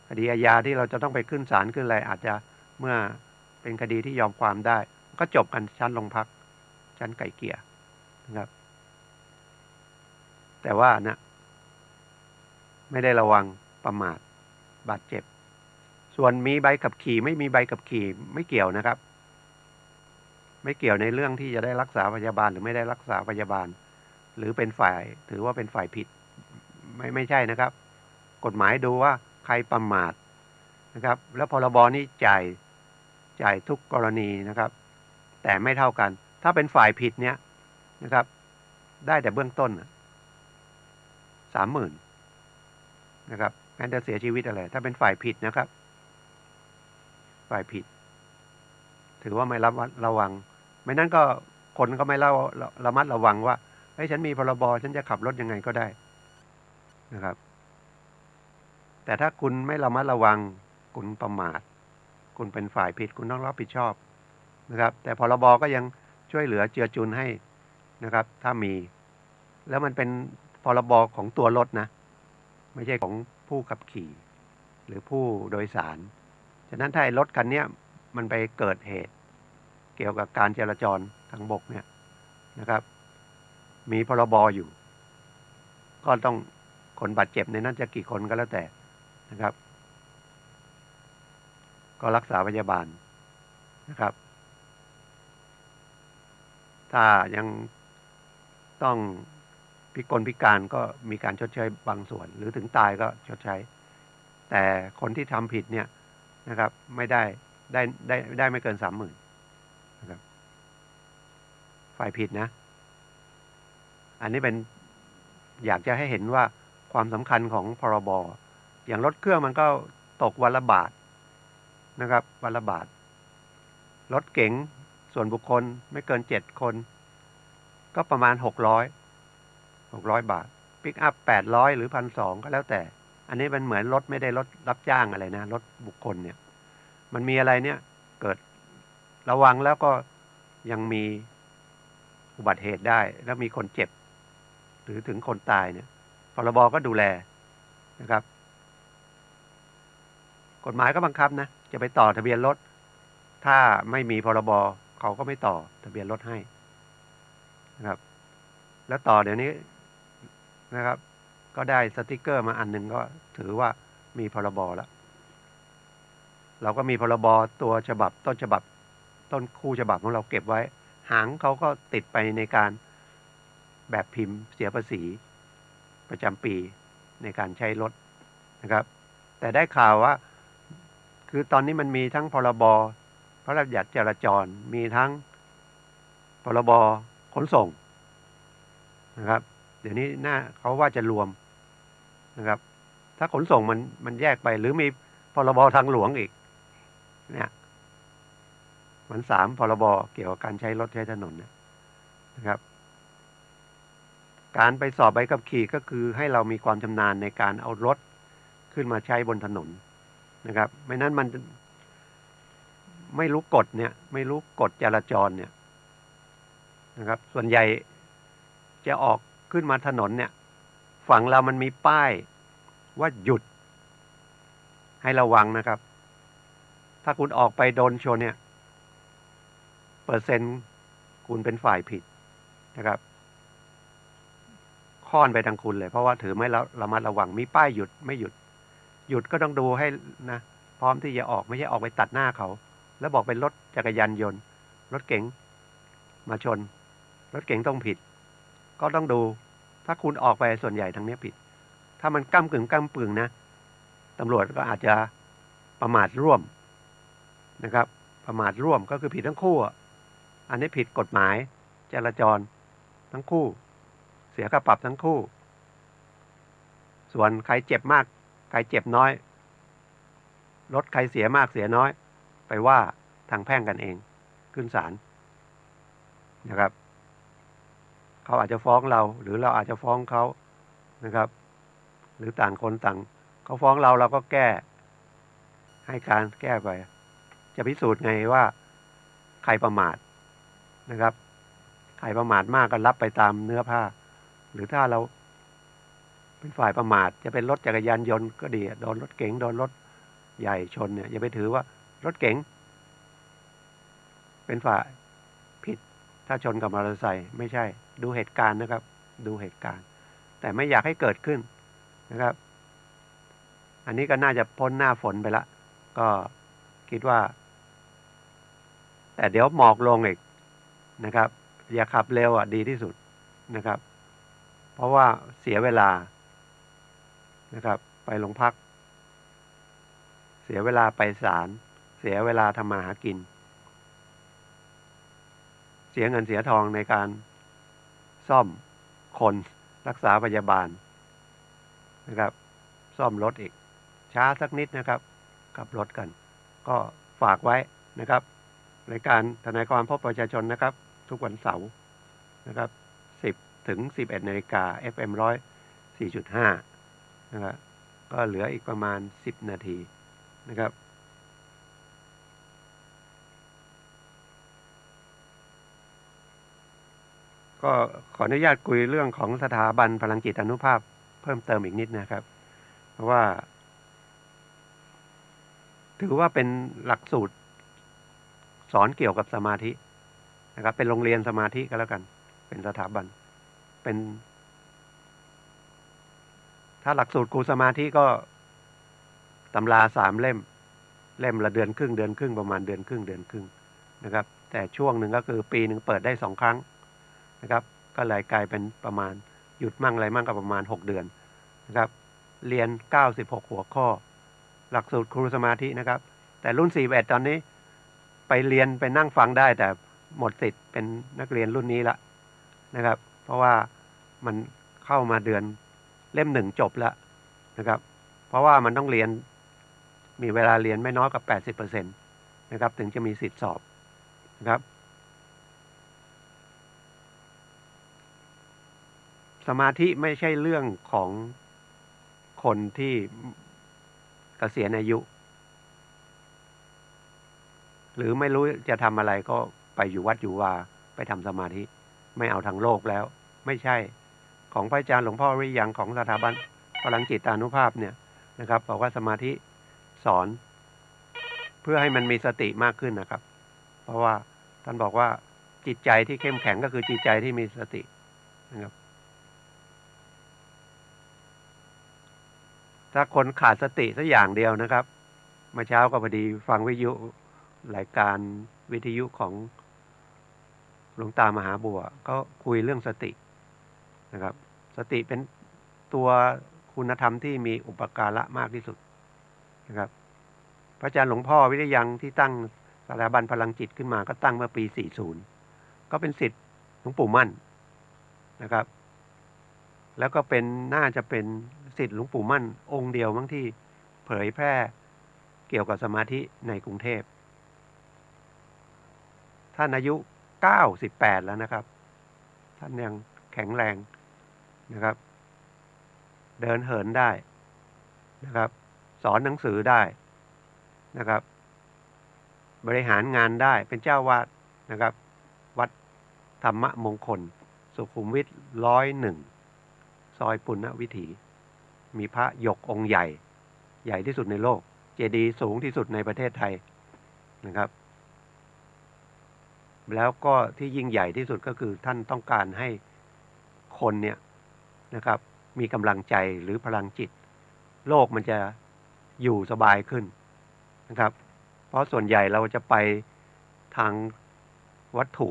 คดีอาญาที่เราจะต้องไปขึ้นศาลขึ้นอะไรอาจจะเมื่อเป็นคดีที่ยอมความได้ก็จบกันชั้นโรงพักชั้นไกล่เกลี่ยนะครับแต่ว่านะไม่ได้ระวังประมาทบาดเจ็บส่วนมีใบขับขี่ไม่มีใบขับขี่ไม่เกี่ยวนะครับไม่เกี่ยวในเรื่องที่จะได้รักษาพยาบาลหรือไม่ได้รักษาพยาบาลหรือเป็นฝ่ายถือว่าเป็นฝ่ายผิดไม่ใช่นะครับกฎหมายดูว่าใครประมาทนะครับแล้วพรบนี้จ่ายทุกกรณีนะครับแต่ไม่เท่ากันถ้าเป็นฝ่ายผิดเนี่ยนะครับได้แต่เบื้องต้น30,000นะครับแม้จะเสียชีวิตอะไรถ้าเป็นฝ่ายผิดนะครับฝ่ายผิดถือว่าไม่ระวังไม่นั้นก็คนก็ไม่ระมัดระวังว่าเฮ้ยฉันมีพรบฉันจะขับรถยังไงก็ได้นะครับแต่ถ้าคุณไม่ระมัดระวังคุณประมาทคุณเป็นฝ่ายผิดคุณต้องรับผิดชอบนะครับแต่พรบก็ยังช่วยเหลือเจือจุนให้นะครับถ้ามีแล้วมันเป็นพรบของตัวรถนะไม่ใช่ของผู้ขับขี่หรือผู้โดยสารฉะนั้นถ้ารถคันนี้มันไปเกิดเหตุเกี่ยวกับการจราจรทางบกเนี่ยนะครับมีพรบอยู่ก็ต้องคนบาดเจ็บในนั้นจะกี่คนก็แล้วแต่นะครับก็รักษาพยาบาลนะครับถ้ายังต้องพิการก็มีการชดเชยบางส่วนหรือถึงตายก็ชดใช้แต่คนที่ทำผิดเนี่ยนะครับไม่ได้ไม่เกิน30,000นะครับฝ่ายผิดนะอันนี้เป็นอยากจะให้เห็นว่าความสำคัญของพรบอย่างรถเครื่องมันก็ตกวันละบาทนะครับวันละบาทรถเก๋งส่วนบุคคลไม่เกิน7คนก็ประมาณ600บาทปิกอัพ800หรือ1,200ก็แล้วแต่อันนี้มันเหมือนรถไม่ได้รถรับจ้างอะไรนะรถบุคคลเนี่ยมันมีอะไรเนี่ยเกิดระวังแล้วก็ยังมีอุบัติเหตุได้แล้วมีคนเจ็บหรือถึงคนตายเนี่ยพรบก็ดูแลนะครับกฎหมายก็บังคับนะจะไปต่อทะเบียนรถถ้าไม่มีพรบเขาก็ไม่ต่อทะเบียนรถให้นะครับแล้วต่อเดี๋ยวนี้นะครับก็ได้สติกเกอร์มาอันหนึ่งก็ถือว่ามีพรบแล้วเราก็มีพรบตัวฉบับต้นฉบับต้นคู่ฉบับของเราเก็บไว้หางเขาก็ติดไปในการแบบพิมพ์เสียภาษีประจำปีในการใช้รถนะครับแต่ได้ข่าวว่าคือตอนนี้มันมีทั้งพรบพระราชบัญญัติจราจรมีทั้งพรบขนส่งนะครับเดี๋ยวนี้เขาว่าจะรวมนะครับถ้าขนส่งมันแยกไปหรือมีพรบทางหลวงอีกเนี่ยมัน3พรบเกี่ยวกับการใช้รถใช้ถนนนะครับการไปสอบใบขับขี่ก็คือให้เรามีความชำนาญในการเอารถขึ้นมาใช้บนถนนนะครับไม่นั้นมันไม่รู้กฎเนี่ยไม่รู้กฎจราจรเนี่ยนะครับส่วนใหญ่จะออกขึ้นมาถนนเนี่ยฝั่งเรามันมีป้ายว่าหยุดให้ระวังนะครับถ้าคุณออกไปโดนชนเนี่ยเปอร์เซ็นต์คุณเป็นฝ่ายผิดนะครับค่อนไปทางคุณเลยเพราะว่าถือไม่ระมัดระวังมีป้ายหยุดไม่หยุดก็ต้องดูให้นะพร้อมที่จะออกไม่ใช่ออกไปตัดหน้าเขาแล้วบอกเป็นรถจักรยานยนต์รถเก๋งมาชนรถเก๋งต้องผิดก็ต้องดูถ้าคุณออกไปส่วนใหญ่ทางนี้ผิดถ้ามันก้ำกึ่งก้ำปึ่งนะตำรวจก็อาจจะประมาทร่วมนะครับประมาทร่วมก็คือผิดทั้งคู่อันนี้ผิดกฎหมายจราจรทั้งคู่เสียค่าปรับทั้งคู่ส่วนใครเจ็บมากใครเจ็บน้อยรถใครเสียมากเสียน้อยไปว่าทางแพ่งกันเองขึ้นศาลนะครับเขาอาจจะฟ้องเราหรือเราอาจจะฟ้องเขานะครับหรือต่างคนต่างเขาฟ้องเราก็แก้ให้การแก้ไปจะพิสูจน์ไงว่าใครประมาทนะครับใครประมาทมากก็รับไปตามเนื้อผ้าหรือถ้าเราเป็นฝ่ายประมาทจะเป็นรถจักรยานยนต์ก็ดีโดนรถเก๋งโดนรถ ใหญ่ชนเนี่ยอย่าไปถือว่ารถเก๋งเป็นฝ่ายผิดถ้าชนกับมอเตอร์ไซค์ไม่ใช่ดูเหตุการณ์นะครับดูเหตุการณ์แต่ไม่อยากให้เกิดขึ้นนะครับอันนี้ก็น่าจะพ้นหน้าฝนไปละก็คิดว่าแต่เดี๋ยวหมอกลงอีกนะครับอย่าขับเร็วดีที่สุดนะครับเพราะว่าเสียเวลานะครับไปโรงพักเสียเวลาไปศาลเสียเวลาทำมาหากินเสียเงินเสียทองในการซ่อมคนรักษาพยาบาลนะครับซ่อมรถอีกช้าสักนิดนะครับขับรถกันก็ฝากไว้นะครับรายการทนายความพบประชาชนนะครับทุกวันเสาร์นะครับ10 ถึง 11 นาฬิกา FM 104.5นะครับก็เหลืออีกประมาณ10 นาทีนะครับก็ขออนุญาตคุยเรื่องของสถาบันพลังจิตอานุภาพเพิ่มเติมอีกนิดนะครับเพราะว่าถือว่าเป็นหลักสูตรสอนเกี่ยวกับสมาธินะครับเป็นโรงเรียนสมาธิก็แล้วกันเป็นสถาบันเป็นถ้าหลักสูตรครูสมาธิก็ตำรา3 เล่มละเดือนครึ่งประมาณเดือนครึ่งนะครับแต่ช่วงหนึ่งก็คือปีหนึ่งเปิดได้2 ครั้งนะครับก็เลยกลายเป็นประมาณหยุดมั่งอะไรมั่งก็ประมาณ6 เดือนนะครับเรียน96 หัวข้อหลักสูตรครูสมาธินะครับแต่รุ่น41ตอนนี้ไปเรียนไปนั่งฟังได้แต่หมดสิทธิ์เป็นนักเรียนรุ่นนี้ละนะครับเพราะว่ามันเข้ามาเดือนเล่ม1จบแล้วนะครับเพราะว่ามันต้องเรียนมีเวลาเรียนไม่น้อยกว่า 80% นะครับถึงจะมีสิทธิ์สอบนะครับสมาธิไม่ใช่เรื่องของคนที่เกษียณอายุหรือไม่รู้จะทำอะไรก็ไปอยู่วัดอยู่วาไปทำสมาธิไม่เอาทางโลกแล้วไม่ใช่ของพระอาจารย์หลวงพ่อวิริยังของสถาบันพลังจิตอานุภาพเนี่ยนะครับบอกว่าสมาธิสอนเพื่อให้มันมีสติมากขึ้นนะครับเพราะว่าท่านบอกว่าจิตใจที่เข้มแข็งก็คือจิตใจที่มีสตินะครับถ้าคนขาดสติสักอย่างเดียวนะครับเมื่อเช้าก็พอดีฟังวิทยุรายการวิทยุของหลวงตามหาบัวก็คุยเรื่องสตินะครับสติเป็นตัวคุณธรรมที่มีอุปการะมากที่สุดนะครับพระอาจารย์หลวงพ่อวิริยังที่ตั้งสถาบันพลังจิตขึ้นมาก็ตั้งเมื่อปี40ก็เป็นศิษย์หลวงปู่มั่นนะครับแล้วก็เป็นน่าจะเป็นศิษย์หลวงปู่มั่นองค์เดียวมั้งที่เผยแพร่เกี่ยวกับสมาธิในกรุงเทพท่านอายุ98แล้วนะครับท่านยังแข็งแรงนะครับเดินเหินได้นะครับสอนหนังสือได้นะครับบริหารงานได้เป็นเจ้าวาดนะครับวัดธรรมมงคลสุขุมวิท101ซอยปุณณวิถีมีพระหยกองค์ใหญ่ที่สุดในโลกเจดีย์สูงที่สุดในประเทศไทยนะครับแล้วก็ที่ยิ่งใหญ่ที่สุดก็คือท่านต้องการให้คนเนี่ยนะครับมีกำลังใจหรือพลังจิตโลกมันจะอยู่สบายขึ้นนะครับเพราะส่วนใหญ่เราจะไปทางวัตถุ